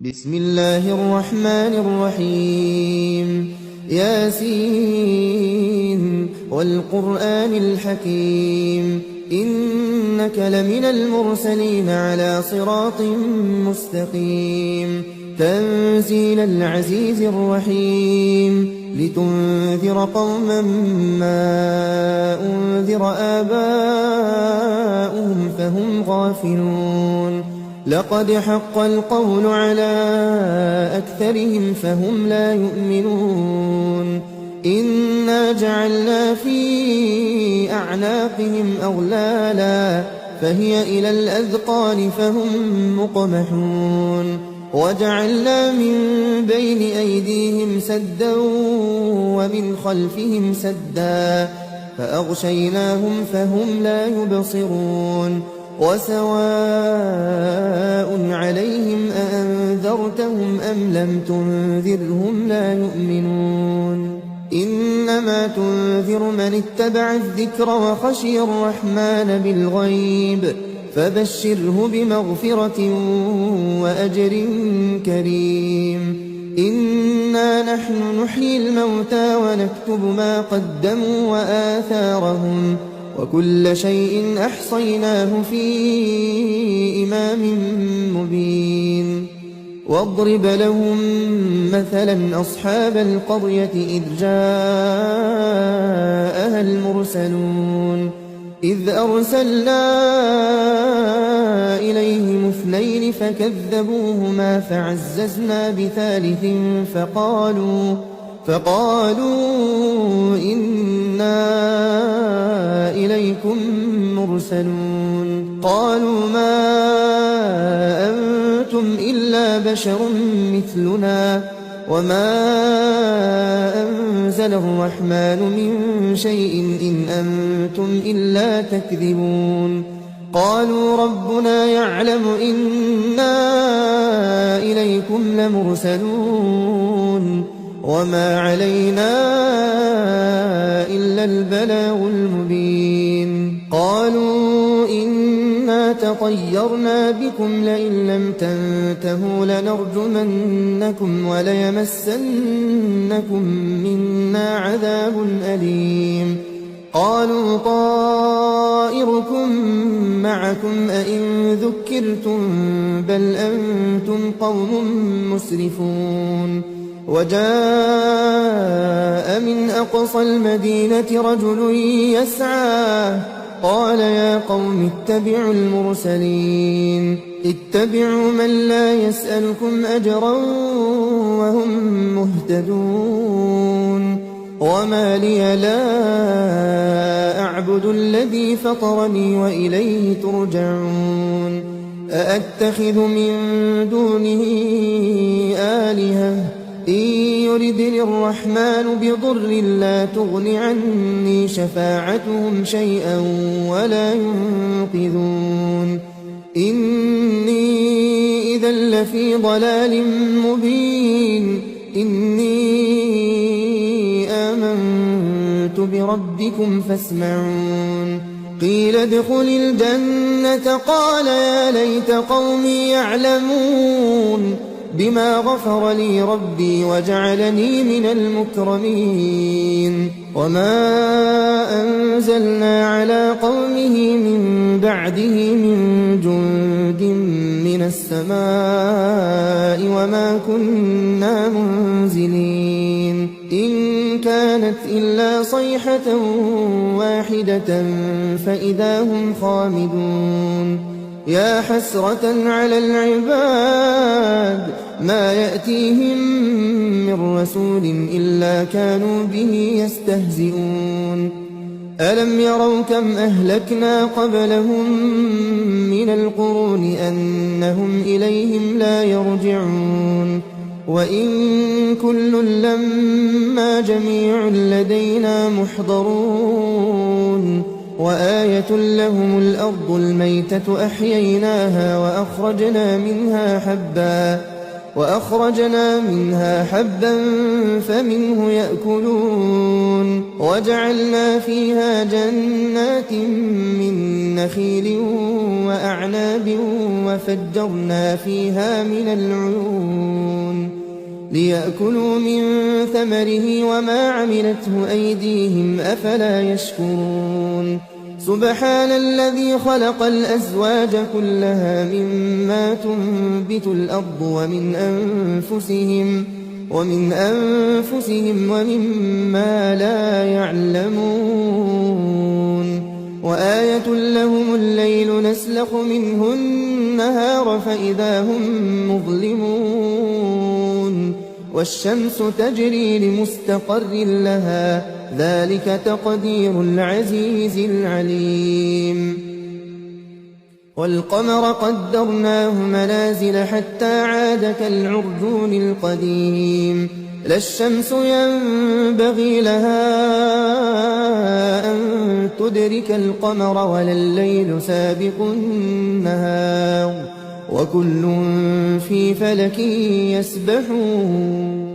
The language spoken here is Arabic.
بسم الله الرحمن الرحيم ياسين والقرآن الحكيم إنك لمن المرسلين على صراط مستقيم تنزيل العزيز الرحيم لتنذر قوما ما أنذر آباؤهم فهم غافلون لقد حق القول على أكثرهم فهم لا يؤمنون إنا جعلنا في أعناقهم أغلالا فهي إلى الأذقان فهم مقمحون وجعلنا من بين أيديهم سدا ومن خلفهم سدا فأغشيناهم فهم لا يبصرون وسواء عليهم أأنذرتهم أم لم تنذرهم لا يؤمنون إنما تنذر من اتبع الذكر وخشي الرحمن بالغيب فبشره بمغفرة وأجر كريم إنا نحن نحيي الموتى ونكتب ما قدموا وآثارهم وكل شيء أحصيناه في إمام مبين واضرب لهم مثلا أصحاب القرية إذ جاءها المرسلون إذ أرسلنا إليهم اثنين فكذبوهما فعززنا بثالث فقالوا إنا إليكم مرسلون قالوا ما أنتم إلا بشر مثلنا وما أنزل الرحمن من شيء إن أنتم إلا تكذبون قالوا ربنا يعلم إنا إليكم لمرسلون وما علينا إلا البلاغ المبين قالوا إنا تطيرنا بكم لئن لم تنتهوا لنرجمنكم وليمسنكم منا عذاب أليم قالوا طائركم معكم أئن ذكرتم بل أنتم قوم مسرفون وجاء من أقصى المدينة رجل يسعى قال يا قوم اتبعوا المرسلين اتبعوا من لا يسألكم أجرا وهم مهتدون وما لي لا أعبد الذي فطرني وإليه ترجعون أأتخذ من دونه آلهة إن يردني الرحمن بضر لا تغن عني شفاعتهم شيئا ولا ينقذون إني إذا لفي ضلال مبين إني آمنت بربكم فاسمعون قيل ادخل الجنة قال يا ليت قومي يعلمون بما غفر لي ربي وجعلني من المكرمين وما أنزلنا على قومه من بعده من جند من السماء وما كنا منزلين إن كانت إلا صيحة واحدة فإذا هم خامدون يا حسرة على العباد ما يأتيهم من رسول إلا كانوا به يستهزئون ألم يروا كم أهلكنا قبلهم من القرون أنهم إليهم لا يرجعون وإن كل لما جميع لدينا محضرون وآية لهم الأرض الميتة أحييناها وأخرجنا منها حبا وأخرجنا منها حبا فمنه يأكلون وجعلنا فيها جنات من نخيل وأعناب وفجرنا فيها من العيون ليأكلوا من ثمره وما عملته أيديهم أفلا يشكرون سبحان الذي خلق الأزواج كلها مما تنبت الأرض ومن أنفسهم ومما لا يعلمون وآية لهم الليل نسلخ منه النهار فإذا هم مظلمون والشمس تجري لمستقر لها ذلك تقدير العزيز العليم والقمر قدرناه منازل حتى عاد كالعرجون القديم لا الشمس ينبغي لها أن تدرك القمر ولا الليل سابق النهار وكل في فلك يسبحون